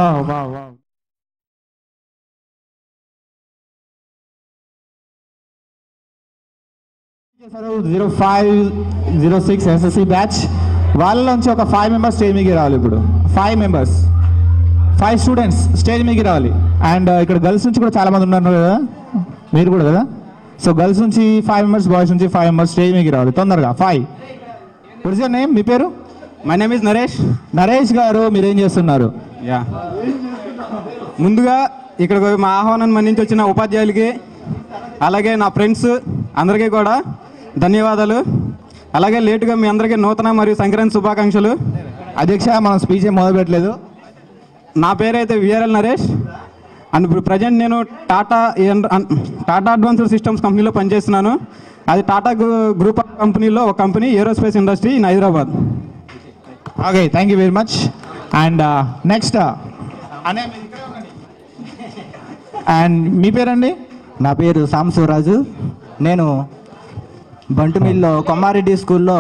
Wow. 0506 SSC batch వాళ్ళలోంచి ఒక 5 members stage మీదకి రావాలి. ఇప్పుడు 5 మెంబర్స్ 5 స్టూడెంట్స్ స్టేజ్ మీదకి రావాలి. అండ్ ఇక్కడ గర్ల్స్ నుంచి కూడా చాలా మంది ఉన్నారు కదా, మీరు కూడా కదా. సో గర్ల్స్ నుంచి 5 మెంబర్స్, బాయ్స్ నుంచి 5 మెంబర్స్ స్టేజ్ మీదకి రావాలి తొందరగా. 5. What is your name? మీ పేరు? My name is Naresh. Naresh garu, మీరేం చేస్తున్నారు? ముందుగా ఇక్కడ మా ఆహ్వానం మన్నించి వచ్చిన ఉపాధ్యాయులకి అలాగే నా ఫ్రెండ్స్ అందరికీ కూడా ధన్యవాదాలు. అలాగే లేటుగా మీ అందరికీ నూతన మరియు సంక్రాంతి శుభాకాంక్షలు. అధ్యక్ష, మనం స్పీచ్ ఏం మొదలు పెట్టలేదు. నా పేరైతే విఆర్ఎల్ నరేష్ అండ్ ఇప్పుడు ప్రజెంట్ నేను టాటా అడ్వాన్స్డ్ సిస్టమ్స్ కంపెనీలో పనిచేస్తున్నాను. అది టాటా గ్రూప్ ఆఫ్ కంపెనీలో ఒక company, aerospace industry in Hyderabad. Okay, thank you very much. And next and మీ పేరండి? నా పేరు సాంబశివరాజు. నేను బంటుమిల్లో కొమ్మారెడ్డి స్కూల్లో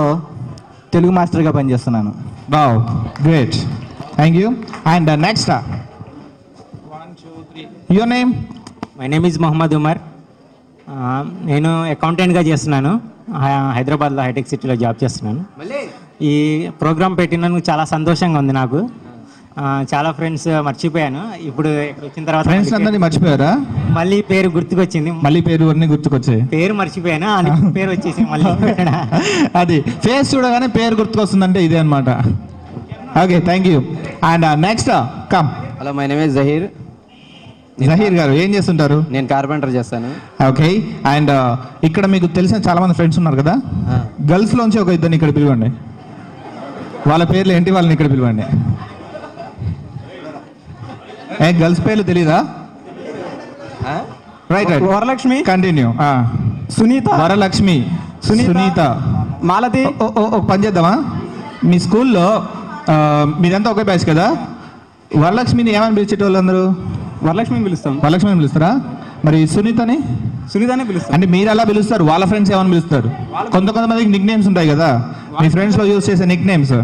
తెలుగు మాస్టర్గా పనిచేస్తున్నాను. Wow, great, thank you. And next your name? My name is Mohammed Umar. నేను అకౌంటెంట్గా చేస్తున్నాను. హైదరాబాద్లో హైటెక్ సిటీలో జాబ్ చేస్తున్నాను. ఈ ప్రోగ్రామ్ పెట్టినందుకు చాలా సంతోషంగా ఉంది నాకు. చాలా ఫ్రెండ్స్ మర్చిపోయాను. ఇప్పుడు ఇక్కడ వచ్చిన తర్వాత ఫ్రెండ్స్ అందరినీ మర్చిపోయారా? మళ్ళీ పేరు గుర్తుకొచ్చింది. మళ్ళీ పేరు అన్నీ గుర్తుకొచ్చాయి. పేరు మర్చిపోయాను అని పేరు వచ్చేసి మళ్ళీ అది ఫేస్ చూడగానే పేరు గుర్తుకొస్తుందంటే ఇదే అనమాట. Okay, thank you. And next come. Hello, my name is Zaheer. Zaheer గారు ఏం చేస్తుంటారు? నేను కార్పెంటర్ చేస్తాను. ఓకే. అండ్ ఇక్కడ మీకు తెలిసిన చాలా మంది ఫ్రెండ్స్ ఉన్నారు కదా, గర్ల్స్ లోంచి ఒక ఇద్దరిని ఇక్కడ పిలవండి. వాళ్ళ పేర్లు ఏంటి? వాళ్ళని ఇక్కడ పిలవండి. గర్ల్స్ పేర్లు తెలీదా? రైట్. వరలక్ష్మి, కంటిన్యూ. సునీత, వరలక్ష్మి, సునీత, మాలతి. ఒక పని చేద్దామా? మీ స్కూల్లో మీరంతా ఒకే బ్యాచ్ కదా, వరలక్ష్మిని ఏమని పిలిచేటోళ్ళు అందరూ? వరలక్ష్మిని పిలుస్తాం. వరలక్ష్మిని పిలుస్తారా? మరి సునీతని? సునీతనే పిలుస్తాం. అంటే మీరు అలా పిలుస్తారు, వాళ్ళ ఫ్రెండ్స్ ఏమని పిలుస్తారు? కొంతమందికి నిక్ నేమ్స్ ఉంటాయి కదా, మీ ఫ్రెండ్స్ లో యూజ్ చేసే నిక్ నేమ్స్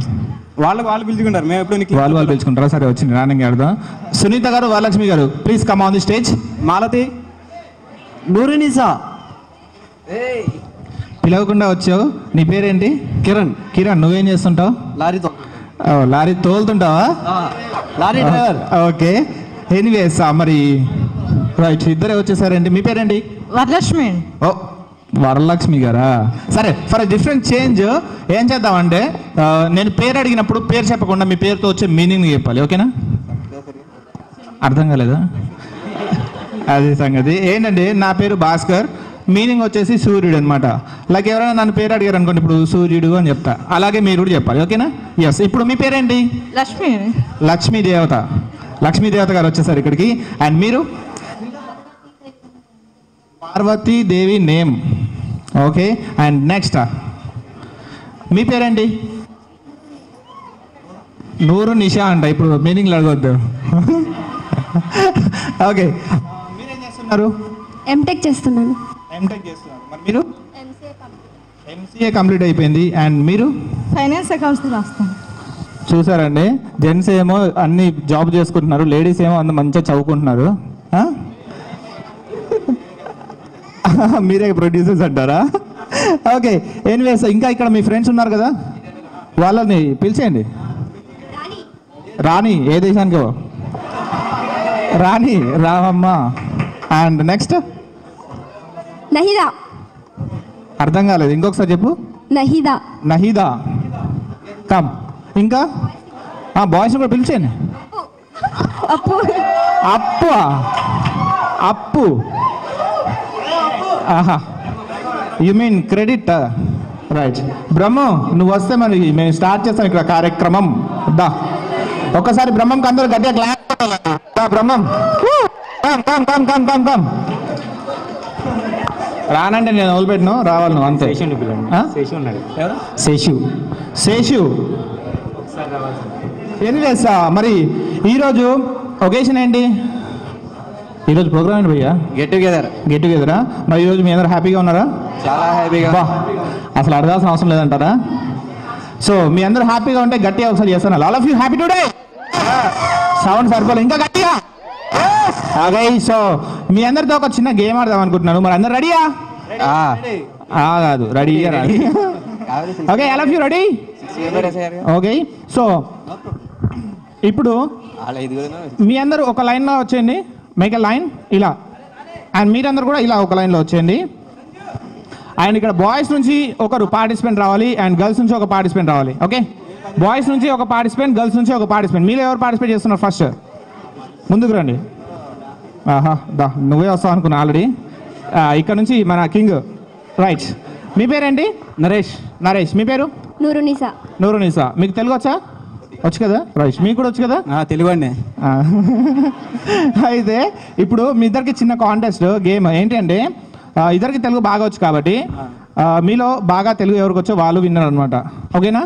వాళ్ళు పిలుచుకుంటారు. మేము ఎప్పుడు వాళ్ళు పిలుచుకుంటారా? సరే, వచ్చింది రానంగా అర్థం. Sunitha garu, Varalakshmi garu, please come on the stage. Malathi, Noorunnisa. పిలవకుండా వచ్చావు. నీ పేరేంటి? కిరణ్. కిరణ్, నువ్వేం చేస్తుంటావు? లారీతో. లారీ తోలుతుంటావా? Lorry driver. ఓకే. ఎనీవేస్, మరి రైట్, ఇద్దరే వచ్చేసారండి. మీ పేరేంటి? వరలక్ష్మి. ఓ, వరలక్ష్మి గారా? సరే, ఫర్ డిఫరెంట్ చేంజ్ ఏం చేద్దామంటే, నేను పేరు అడిగినప్పుడు పేరు చెప్పకుండా మీ పేరుతో వచ్చే మీనింగ్ చెప్పాలి. ఓకేనా? అర్థం కాలేదా? అది సంగతి. ఏంటంటే నా పేరు భాస్కర్, మీనింగ్ వచ్చేసి సూర్యుడు అనమాట. లైక్ ఎవరైనా నన్ను పేరు అడిగారు అనుకోండి, ఇప్పుడు సూర్యుడు అని చెప్తా, అలాగే మీరు కూడా చెప్పాలి. ఓకేనా? ఎస్. ఇప్పుడు మీ పేరేంటి? లక్ష్మి. లక్ష్మీదేవత. లక్ష్మీదేవత గారు వచ్చేసారు ఇక్కడికి. అండ్ మీరు? Parvathidevi name. Okay. And next మీ పేరేంటి? నూరు నిషా అంట. ఇప్పుడు మీనింగ్లు అడగొద్దు. ఓకే. మీరేం చేస్తున్నారు? ఎంటెక్ చేస్తున్నాను. ఎంటెక్ చేస్తున్నారు. మరి మీరు? ఎంసీఏ కంప్లీట్ అయిపోయింది. అండ్ మీరు? ఫైనాన్స్ అకౌంట్స్ రాస్తాను. చూసారండి, జెంట్స్ ఏమో అన్ని జాబ్ చేసుకుంటున్నారు, లేడీస్ ఏమో అంత మంచిగా చదువుకుంటున్నారు. మీరే ప్రొడ్యూసర్స్ అంటారా? ఓకే. ఎనీవేస్, ఇంకా ఇక్కడ మీ ఫ్రెండ్స్ ఉన్నారు కదా, వాళ్ళని పిలిచేయండి. రాణి ఏ దేశానికో? రాణి, రామమ్మ. And next? నహిదా. అర్థం కాలేదు, ఇంకొకసారి చెప్పు. నహిదా. నహిదా. కమ్. ఇంకా బాయ్స్ కూడా పిలిచేయండి. అప్పు. అప్పు. అప్పు. ఆహా, యు మీన్ క్రెడిట్. రైట్. బ్రహ్మ, నువ్వు వస్తే మరి మేము స్టార్ట్ చేస్తాం ఇక్కడ కార్యక్రమం. దా, ఒక్కసారి బ్రహ్మంకి అందరూ గట్టిగా claps. Brahmam, come come come come come. రానంటే నేను వదిలిపెట్టిను, రావాలి నువ్వు అంతే. శేషు. శేషు. ఎనీవేస్, మరి ఈరోజు ఒకేషన్ ఏంటి? ఈరోజు ప్రోగ్రామ్ ఏంటి భయ్యా? Get together. గెట్ టుగెదరా? మరి ఈరోజు మీ అందరూ హ్యాపీగా ఉన్నారా? చాలా హ్యాపీగా. అసలు అడగాల్సిన అవసరం లేదంటారా? సో మీ అందరూ హ్యాపీగా ఉంటే గట్టిగా ఒకసారి చేస్తాను. All of you happy today? Sound సరిపోలేదు, ఇంకా గట్టిగా. ఓకే, సో మీ అందరితో ఒక చిన్న గేమ్ ఆడదాం అనుకుంటున్నాను. మరి అందరు రెడీయా? కాదు, రెడీగా రాదు. Okay, all of you ready? Okay, so ఇప్పుడు మీ అందరూ ఒక లైన్లో వచ్చేయండి. మేక్ ఎ లైన్ ఇలా, అండ్ మీరందరూ కూడా ఇలా ఒక లైన్లో వచ్చేయండి. అండ్ ఇక్కడ బాయ్స్ నుంచి ఒకరు పార్టిసిపెంట్ రావాలి అండ్ గర్ల్స్ నుంచి ఒక పార్టిసిపెంట్ రావాలి. ఓకే, బాయ్స్ నుంచి ఒక పార్టిసిపెంట్, గర్ల్స్ నుంచి ఒక పార్టిసిపెంట్. మీరు ఎవరు పార్టిసిపేట్ చేస్తున్నారు? ఫస్ట్ ముందుకు రండి. ఆహా, దా నువ్వే వస్తావు అనుకున్నా ఆల్రెడీ. ఇక్కడ నుంచి మన కింగ్. రైట్, మీ పేరేంటి? నరేష్. నరేష్, మీ పేరు? నూరునిసా. నూరునిసా. మీకు తెలుగు వచ్చా? వచ్చు కదా. రైట్, మీకు కూడా వచ్చు కదా. తెలుగు అండి. అయితే ఇప్పుడు మీ ఇద్దరికి చిన్న కాంటెస్ట్ గేమ్ ఏంటంటే, ఇద్దరికి తెలుగు బాగా వచ్చు కాబట్టి మీలో బాగా తెలుగు ఎవరికి వచ్చో వాళ్ళు విన్నారు అనమాట. ఓకేనా?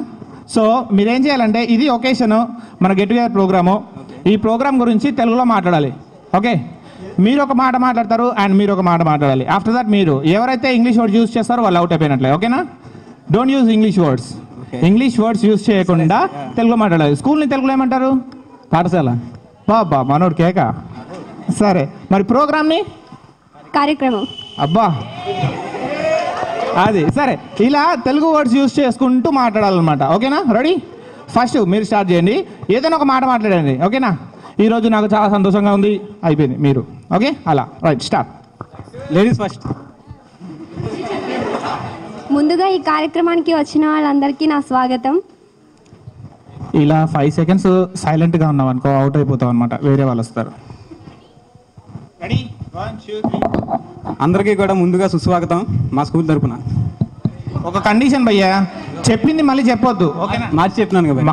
సో మీరేం చేయాలంటే, ఇది ఒకేషన్, మన గెట్ టుగెదర్ ప్రోగ్రాము. ఈ ప్రోగ్రామ్ గురించి తెలుగులో మాట్లాడాలి. ఓకే, మీరు ఒక మాట మాట్లాడతారు అండ్ మీరు ఒక మాట మాట్లాడాలి. ఆఫ్టర్ దట్ మీరు ఎవరైతే ఇంగ్లీష్ వర్డ్స్ యూజ్ చేస్తారో వాళ్ళు అవుట్ అయిపోయినట్లే. ఓకేనా? Don't use English words. English words use చేయకుండా తెలుగులో మాట్లాడాలి. స్కూల్ని తెలుగులో ఏమంటారు? పాఠశాల. బాబా మనోడు కేక. సరే, మరి ప్రోగ్రామ్ని? కార్యక్రమం. అబ్బా, అది సరే. ఇలా తెలుగు వర్డ్స్ యూజ్ చేసుకుంటూ మాట్లాడాలన్నమాట. ఓకేనా? రెడీ? ఫస్ట్ మీరు స్టార్ట్ చేయండి, ఏదైనా ఒక మాట మాట్లాడండి. ఓకేనా? ఈరోజు నాకు చాలా సంతోషంగా ఉంది, అయిపోయింది మీరు. ఓకే, అలా. Right, start. Ladies first. ముందుగా ఈ కార్యక్రమానికి వచ్చిన వాళ్ళందరికీ నా స్వాగతం. ఇలా 5 seconds సైలెంట్గా ఉన్నాం అనుకో, అవుట్ అయిపోతాం అనమాట, వేరే వాళ్ళు వస్తారు. రెడీ? 1 2 3. అందరికీ కూడా ముందుగా సుస్వాగతం మా స్కూల్ తరపున. ఒక కండిషన్ భయ్యా, చెప్పింది మళ్ళీ చెప్పొద్దు. ఓకేనా? మార్చి చెప్పినాను కదా.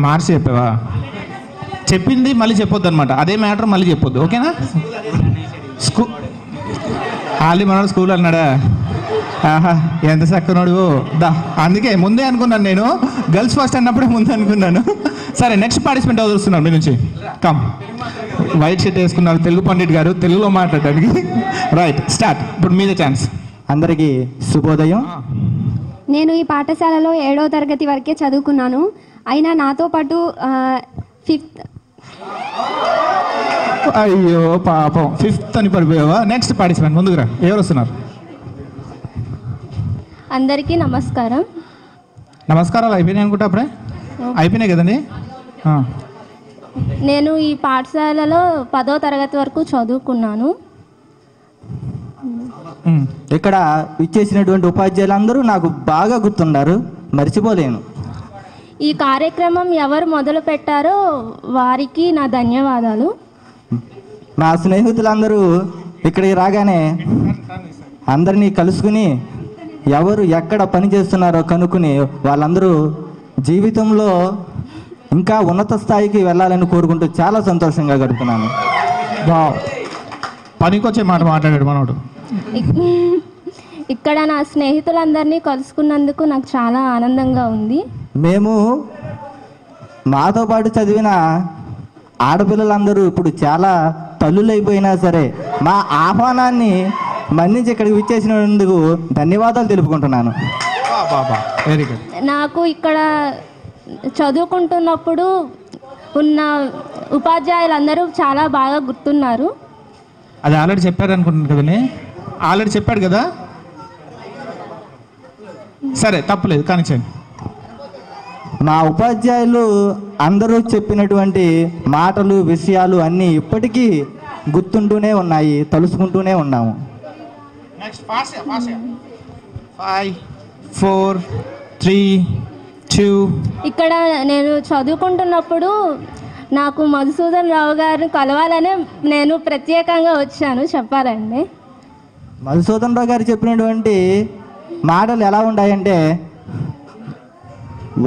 మార్చి చెప్పావా? చెప్పింది మళ్ళీ చెప్పొద్దు అనమాట, అదే మ్యాటర్ మళ్ళీ చెప్పొద్దు. ఓకేనా? ఆలి మనోడు స్కూల్ అన్నాడా? ఆహా, ఎంత చక్కనోడు. దా, అందుకే ముందే అనుకున్నాను నేను, గర్ల్స్ ఫస్ట్ అన్నప్పుడే ముందే అనుకున్నాను. సరే, నెక్స్ట్ పార్టిసిపెంట్ వస్తున్నాను మీ నుంచి. కమ్, వైట్ షర్ట్ వేసుకున్నారు తెలుగు పండిట్ గారు, తెలుగులో మాట్లాడడానికి. Right, start. ఇప్పుడు మీదే ఛాన్స్. అందరికీ శుభోదయం. నేను ఈ పాఠశాలలో 7వ తరగతి వరకే చదువుకున్నాను. అయినా నాతో పాటు 5th. అయ్యో పాపం, 5th అని పడిపోయావా? నెక్స్ట్ పార్టిసిపెంట్ ముందుకు రా. ఎవరు వస్తున్నారు? అందరికీ నమస్కారం. నమస్కారాలు అయిపోయినాయి అనుకుంటా, అప్పుడే అయిపోయినాయి కదండి. నేను ఈ పాఠశాలలో 10వ తరగతి వరకు చదువుకున్నాను. ఇక్కడ ఇచ్చేసినటువంటి ఉపాధ్యాయులందరూ నాకు బాగా గుర్తున్నారు, మర్చిపోలేను. ఈ కార్యక్రమం ఎవరు మొదలు పెట్టారో వారికి నా ధన్యవాదాలు. నా స్నేహితులందరూ ఇక్కడికి రాగానే అందరినీ కలుసుకుని ఎవరు ఎక్కడ పని చేస్తున్నారో కనుక్కుని వాళ్ళందరూ జీవితంలో ఇంకా ఉన్నత స్థాయికి వెళ్ళాలని కోరుకుంటూ చాలా సంతోషంగా గడుపుతున్నాను. పనికొచ్చే మాట మాట్లాడాడు మనోడు. ఇక్కడ నా స్నేహితులందరినీ కలుసుకున్నందుకు నాకు చాలా ఆనందంగా ఉంది. మేము మాతో పాటు చదివిన ఆడపిల్లలందరూ ఇప్పుడు చాలా తల్లులైపోయినా సరే మా ఆహ్వానాన్ని మన్నించి ఇక్కడికి విచ్చేసినందుకు ధన్యవాదాలు తెలుపుకుంటున్నాను. Very good. నాకు ఇక్కడ చదువుకుంటున్నప్పుడు ఉన్న ఉపాధ్యాయులందరూ చాలా బాగా గుర్తున్నారు. అది ఆల్రెడీ చెప్పారు అనుకుంటున్నాను కదండి. ఆల్రెడీ చెప్పాడు కదా. సరే, తప్పులేదు, కానిచ్చేయండి. మా ఉపాధ్యాయులు అందరూ చెప్పినటువంటి మాటలు, విషయాలు అన్నీ ఇప్పటికీ గుర్తుంటూనే ఉన్నాయి, తలుసుకుంటూనే ఉన్నాము. నెక్స్ట్ 5 4 3 2. ఇక్కడ నేను చదువుకుంటున్నప్పుడు నాకు మధుసూదన్ రావు గారిని కలవాలనే నేను ప్రత్యేకంగా వచ్చాను చెప్పాలండి. మధుసూదన్ రావు గారు చెప్పినటువంటి మాటలు ఎలా ఉన్నాయంటే,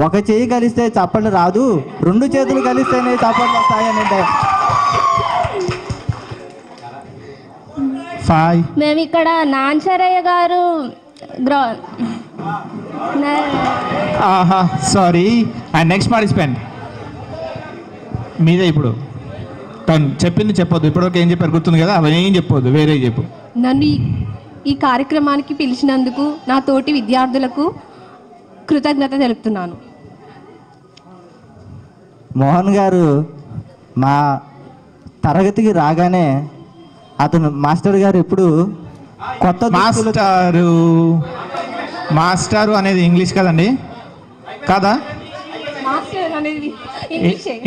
ఒక చేయి కలిస్తే చప్పట్లు రాదు, 2 చేతులు కలిస్తేనే చప్పట్లు వస్తాయని. 5. మేము ఇక్కడ నాంచరయ్య గారు ఆహా, సారీ. అండ్ నెక్స్ట్ పార్టిసిపెంట్ మీదే. ఇప్పుడు తను చెప్పింది చెప్పొద్దు, ఇప్పటివరకు ఏం చెప్పారు గుర్తుంది కదా, అవి ఏం చెప్పొద్దు, వేరే చెప్పు. నన్ను ఈ కార్యక్రమానికి పిలిచినందుకు నా తోటి విద్యార్థులకు కృతజ్ఞత తెలుపుతున్నాను. మోహన్ గారు మా తరగతికి రాగానే అతను మాస్టర్ గారు ఎప్పుడు కొత్త మాస్టారు అనేది ఇంగ్లీష్ కదండి, కాదా?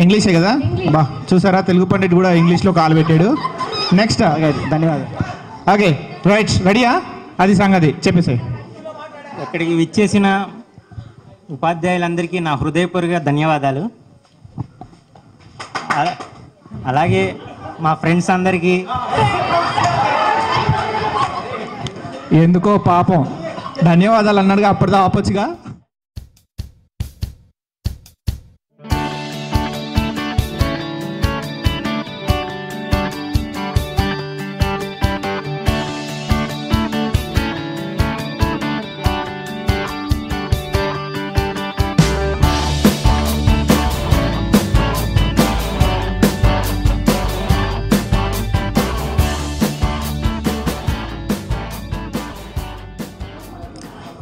ఇంగ్లీషే కదా? బా చూసారా, తెలుగు పండిట్ కూడా ఇంగ్లీష్లో కాలు పెట్టాడు. నెక్స్ట్. ధన్యవాదాలు. ఓకే రైట్, రెడీయా? అది సంగతి చెప్పేసాయి. ఇక్కడికి విచ్చేసిన ఉపాధ్యాయులందరికీ నా హృదయపూర్వక ధన్యవాదాలు. అలాగే మా ఫ్రెండ్స్ అందరికీ. ఎందుకో పాపం ధన్యవాదాలు అన్నాడుగా, అప్పటిదా ఆపొచ్చుగా.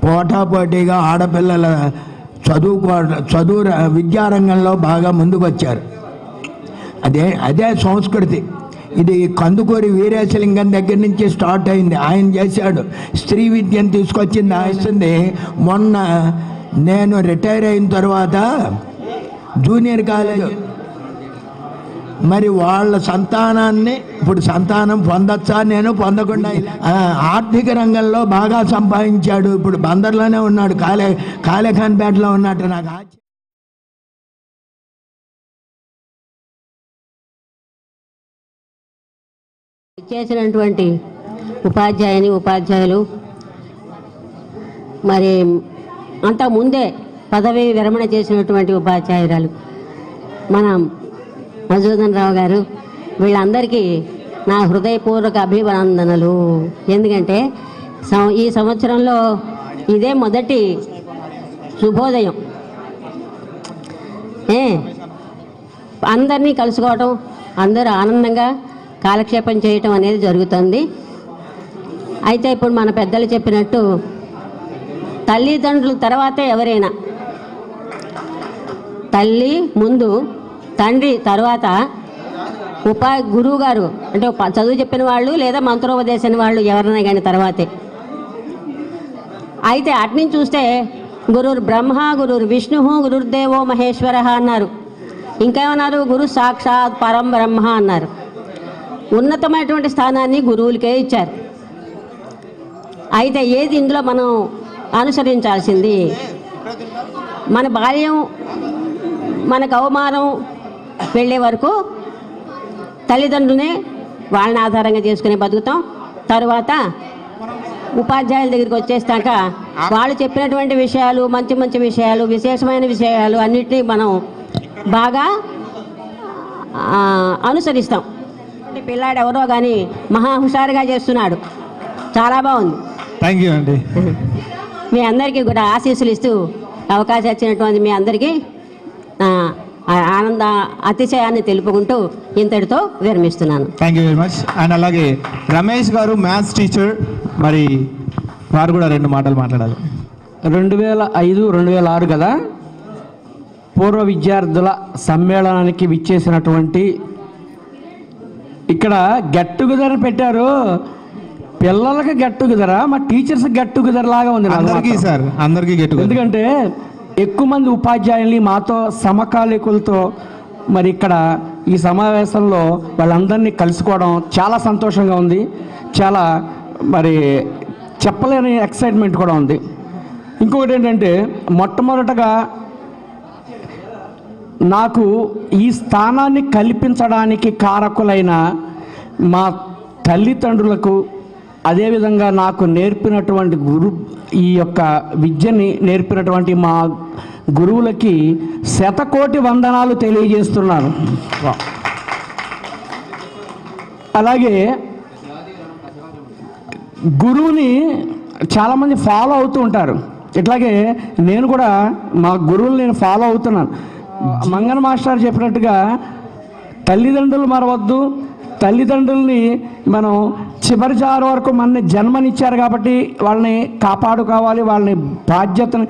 పోటాపోటీగా ఆడపిల్లల చదువు విద్యారంగంలో బాగా ముందుకు వచ్చారు. అదే సంస్కృతి. ఇది కందుకూరి వీరేశలింగం దగ్గర నుంచి స్టార్ట్ అయింది. ఆయన చేశాడు, స్త్రీ విద్యను తీసుకొచ్చింది ఆయన. మొన్న నేను రిటైర్ అయిన తర్వాత జూనియర్ కాలేజ్ మరి వాళ్ళ సంతానాన్ని ఇప్పుడు సంతానం పొందొచ్చా? నేను పొందకుండా. ఆర్థిక రంగంలో బాగా సంపాదించాడు. ఇప్పుడు బందర్లోనే ఉన్నాడు, కాళేఖాన్పేటలో ఉన్నట్టు. నాకు చేసినటువంటి ఉపాధ్యాయులు మరి అంతకుముందే పదవి విరమణ చేసినటువంటి ఉపాధ్యాయురాలు మన మధుసూదన్ రావు గారు, వీళ్ళందరికీ నా హృదయపూర్వక అభివందనలు. ఎందుకంటే ఈ సంవత్సరంలో ఇదే మొదటి శుభోదయం. అందరినీ కలుసుకోవటం, అందరూ ఆనందంగా కాలక్షేపం చేయటం అనేది జరుగుతుంది. అయితే ఇప్పుడు మన పెద్దలు చెప్పినట్టు తల్లిదండ్రుల తర్వాతే ఎవరైనా, తల్లి ముందు, తండ్రి తర్వాత గురువు గారు అంటే చదువు చెప్పిన వాళ్ళు లేదా మంత్రోపదేశం వాళ్ళు ఎవరైనా కానీ తర్వాతే. అయితే అట్నుంచి చూస్తే గురుర్ బ్రహ్మ, గురుర్ విష్ణు, గురుర్దేవో మహేశ్వర అన్నారు. ఇంకేమన్నారు? గురు సాక్షాత్ పరం బ్రహ్మ అన్నారు. ఉన్నతమైనటువంటి స్థానాన్ని గురువులకే ఇచ్చారు. అయితే ఏది ఇందులో మనం అనుసరించాల్సింది? మన బాల్యం, మనకు అవమానం వెళ్ళే వరకు తల్లిదండ్రులనే వాళ్ళని ఆధారంగా చేసుకుని బతుకుతాం. తర్వాత ఉపాధ్యాయుల దగ్గరికి వచ్చేస్తాక వాళ్ళు చెప్పినటువంటి విషయాలు, మంచి మంచి విషయాలు, విశేషమైన విషయాలు అన్నిటినీ మనం బాగా అనుసరిస్తాం. పిల్లాడు ఎవరో కానీ మహా హుషారుగా చేస్తున్నాడు, చాలా బాగుంది. థ్యాంక్ యూ అండి. మీ అందరికీ కూడా ఆశీస్సులు ఇస్తూ అవకాశం ఇచ్చినటువంటి మీ అందరికీ ఆనంద అతిశయాన్ని తెలుపుకుంటూ ఇంతటితో విరమిస్తున్నాను. Thank you very much. And అలాగే రమేష్ గారు మ్యాథ్స్ టీచర్, మరి వారు కూడా 2 మాటలు మాట్లాడాలి. 2005-2006 కదా పూర్వ విద్యార్థుల సమ్మేళనానికి విచ్చేసినటువంటి, ఇక్కడ గెట్ టుగెదర్ పెట్టారు. పిల్లలకి గెట్ టుగెదరా, మా టీచర్స్ గెట్ టుగెదర్ లాగా ఉంది. అందరికీ సార్, అందరికీ గెట్ టుగెదర్. ఎందుకంటే ఎక్కువ మంది ఉపాధ్యాయుల్ని మాతో సమకాలికులతో మరి ఇక్కడ ఈ సమావేశంలో వాళ్ళందరినీ కలుసుకోవడం చాలా సంతోషంగా ఉంది. చాలా మరి చెప్పలేని ఎక్సైట్మెంట్ కూడా ఉంది. ఇంకొకటి ఏంటంటే మొట్టమొదటగా నాకు ఈ స్థానాన్ని కల్పించడానికి కారకులైన మా తల్లిదండ్రులకు, అదేవిధంగా నాకు నేర్పినటువంటి ఈ యొక్క విద్యని నేర్పినటువంటి మా గురువులకి శతకోటి వందనాలు తెలియజేస్తున్నాను. అలాగే గురువుని చాలామంది ఫాలో అవుతూ ఉంటారు. ఇట్లాగే నేను కూడా మా గురువులు నేను ఫాలో అవుతున్నాను. మంగన మాస్టర్ చెప్పినట్టుగా తల్లిదండ్రులు మరవద్దు, తల్లిదండ్రుల్ని మనం చివరి జారు వరకు మనని జన్మనిచ్చారు కాబట్టి వాళ్ళని కాపాడుకోవాలి, వాళ్ళని బాధ్యతని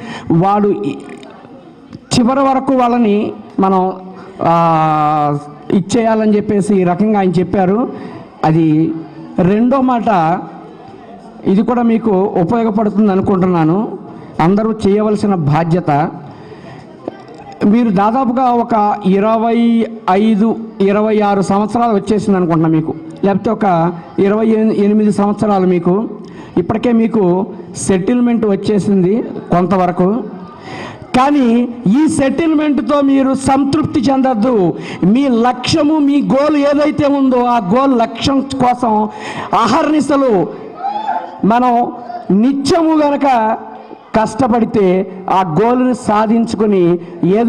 చివరి వరకు వాళ్ళని మనం ఇచ్చేయాలని చెప్పేసి ఈ రకంగా ఆయన చెప్పారు. అది రెండో మాట, ఇది కూడా మీకు ఉపయోగపడుతుంది అనుకుంటున్నాను. అందరూ చేయవలసిన బాధ్యత, మీరు దాదాపుగా ఒక 25-26 సంవత్సరాలు వచ్చేసింది అనుకుంటున్నా మీకు, లేకపోతే ఒక 28 సంవత్సరాలు మీకు. ఇప్పటికే మీకు సెటిల్మెంట్ వచ్చేసింది కొంతవరకు. కానీ ఈ సెటిల్మెంట్తో మీరు సంతృప్తి చెందద్దు. మీ లక్ష్యము, మీ గోల్ ఏదైతే ఉందో ఆ గోల్ లక్ష్యం కోసం అహర్నిశలు మనం నిత్యము గనక కష్టపడితే ఆ గోల్ని సాధించుకొని ఏదో